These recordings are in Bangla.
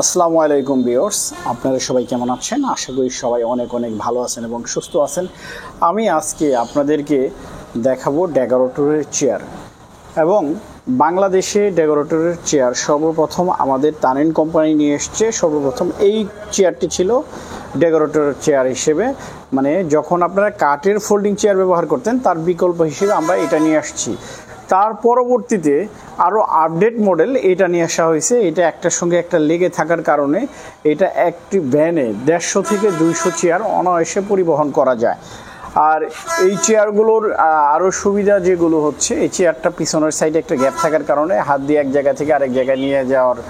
আসসালামু আলাইকুম ভিউয়ার্স, আপনারা সবাই কেমন আছেন? আশা করি সবাই অনেক অনেক ভালো আছেন এবং সুস্থ আছেন। আমি আজকে আপনাদেরকে দেখাবো ডেকোরেটরের চেয়ার এবং বাংলাদেশে ডেকোরেটরের চেয়ার সর্বপ্রথম আমাদের তানিন কোম্পানি নিয়ে এসছে। সর্বপ্রথম এই চেয়ারটি ছিল ডেকোরেটরের চেয়ার হিসেবে, মানে যখন আপনারা কাঠের ফোল্ডিং চেয়ার ব্যবহার করতেন তার বিকল্প হিসেবে আমরা এটা নিয়ে আসছি। তার পরবর্তীতে আরও আপডেট মডেল এটা নিয়ে আসা হয়েছে। এটা একটার সঙ্গে একটা লেগে থাকার কারণে এটা একটি ভ্যানে 150 থেকে 200 চেয়ার অনায়াসে পরিবহন করা যায়। আর এই চেয়ারগুলোর আরও সুবিধা যেগুলো হচ্ছে, এই চেয়ারটা পিছনের সাইডে একটা গ্যাপ থাকার কারণে হাত দিয়ে এক জায়গা থেকে আরেক জায়গায় নিয়ে যাওয়ার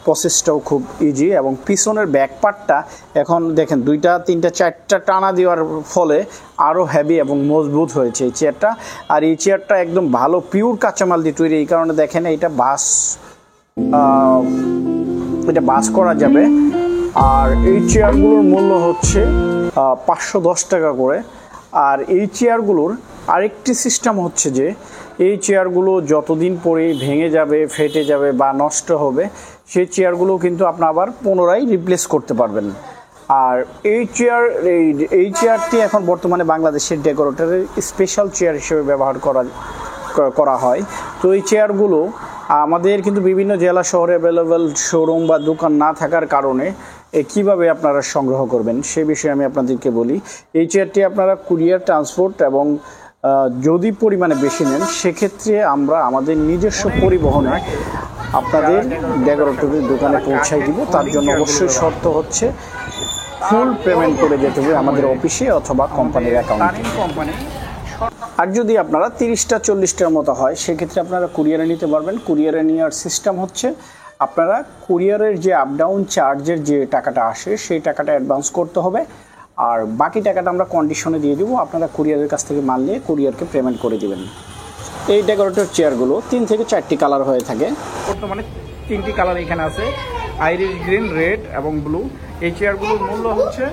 প্রসেসটাও খুব ইজি। এবং পিছনের ব্যাক পার্টটা এখন দেখেন 2টা 3টা 4টা টানা দেওয়ার ফলে আরও হেভি এবং মজবুত হয়েছে এই চেয়ারটা। আর এই চেয়ারটা একদম ভালো পিওর কাঁচামাল দিয়ে তৈরি, এই কারণে দেখেন এটা বাস করা যাবে। আর এই চেয়ারগুলোর মূল্য হচ্ছে 510 টাকা করে। আর এই চেয়ারগুলোর আরেকটি সিস্টেম হচ্ছে যে এই চেয়ারগুলো যতদিন পরে ভেঙে যাবে, ফেটে যাবে বা নষ্ট হবে, সেই চেয়ারগুলো কিন্তু আপনি আবার পুনরায় রিপ্লেস করতে পারবেন। আর এই চেয়ারটি এখন বর্তমানে বাংলাদেশের ডেকোরেটরের স্পেশাল চেয়ার হিসেবে ব্যবহার করা হয়। তো এই চেয়ারগুলো আমাদের কিন্তু বিভিন্ন জেলা শহরে অ্যাভেলেবেল শোরুম বা দোকান না থাকার কারণে কিভাবে আপনারা সংগ্রহ করবেন সে বিষয়ে আমি আপনাদেরকে বলি। এই চেয়ারটি আপনারা কুরিয়ার, ট্রান্সপোর্ট এবং যদি পরিমাণে বেশি নেন সেক্ষেত্রে আমরা আমাদের নিজস্ব পরিবহনে আপনাদের ডেকোরেটরের দোকানে পৌঁছাই দিব। তার জন্য অবশ্যই শর্ত হচ্ছে ফুল পেমেন্ট করে যেতে হবে আমাদের অফিসে অথবা কোম্পানির অ্যাকাউন্টে। আর যদি আপনারা 30টা 40টার মতো হয় সেক্ষেত্রে আপনারা কুরিয়ারে নিতে পারবেন। কুরিয়ারে নেওয়ার সিস্টেম হচ্ছে আপনারা কুরিয়ারের যে আপ ডাউন চার্জের যে টাকাটা আসে সেই টাকাটা অ্যাডভান্স করতে হবে, আর বাকি টাকাটা আমরা কন্ডিশনে দিয়ে দেবো। আপনারা কুরিয়ারের কাছ থেকে মাল নিয়ে কুরিয়ারকে পেমেন্ট করে দেবেন। এই ডেকোরেটর চেয়ারগুলো 3 থেকে 4টি কালার হয়ে থাকে। বর্তমানে 3টি কালার এখানে আছে, আইরিশ গ্রিন, রেড এবং ব্লু। এই চেয়ারগুলোর মূল্য হচ্ছে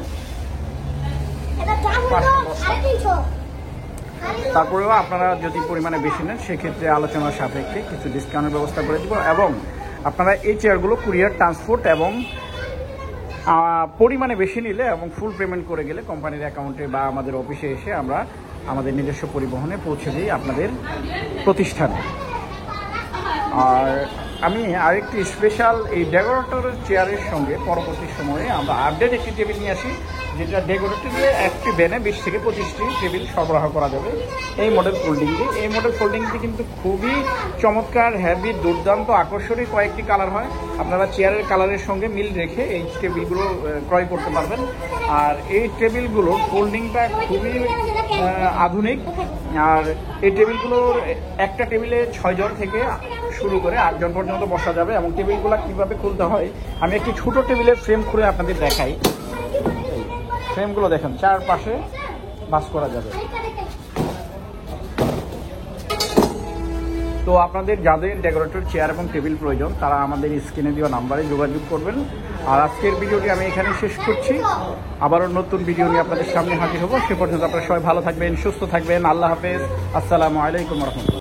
510 টাকা। তারপরেও আপনারা যদি পরিমাণে বেশি নেন সেক্ষেত্রে আলোচনার সাপেক্ষে কিছু ডিসকাউন্টের ব্যবস্থা করে দেবো। এবং আপনারা এই চেয়ারগুলো কুরিয়ার, ট্রান্সপোর্ট এবং পরিমাণে বেশি নিলে এবং ফুল পেমেন্ট করে গেলে কোম্পানির অ্যাকাউন্টে বা আমাদের অফিসে এসে আমরা আমাদের নিজস্ব পরিবহনে পৌঁছে দিই আপনাদের প্রতিষ্ঠানে। আর আমি আরেকটি স্পেশাল এই ডেকোরেটরের চেয়ারের সঙ্গে পরবর্তী সময়ে আমরা আপডেট একটি টেবিল নিয়ে আসি, যেটা ডেকোরেটরে একটি ভ্যানে 20 থেকে 25টি টেবিল সরবরাহ করা যাবে এই মডেল ফোল্ডিংটি। এই মডেল ফোল্ডিংটি কিন্তু খুবই চমৎকার, হেভি, দুর্দান্ত, আকর্ষণীয় কয়েকটি কালার হয়। আপনারা চেয়ারের কালারের সঙ্গে মিল রেখে এই টেবিলগুলো ক্রয় করতে পারবেন। আর এই টেবিলগুলোর ফোল্ডিংটা খুবই আধুনিক। আর এই টেবিলগুলোর একটা টেবিলে 6 জন থেকে শুরু করে 8 জন পর্যন্ত বসা যাবে। এবং টেবিলগুলো কীভাবে খুলতে হয় আমি একটি ছোট টেবিলের ফ্রেম খুলে আপনাদের দেখাই। ফ্রেমগুলো দেখেন চারপাশে বাস করা যাবে। তো আপনাদের যাদের ডেকোরেটর চেয়ার এবং টেবিল প্রয়োজন তারা আমাদের স্ক্রিনে দেওয়া নাম্বারে যোগাযোগ করবেন। আর আজকের ভিডিওটি আমি এখানে শেষ করছি। আবারও নতুন ভিডিও নিয়ে আপনাদের সামনে হাজির হব। সে পর্যন্ত আপনারা সবাই ভালো থাকবেন, সুস্থ থাকবেন। আল্লাহ হাফেজ। আসসালামু আলাইকুম ওয়া রাহমাতুল্লাহ।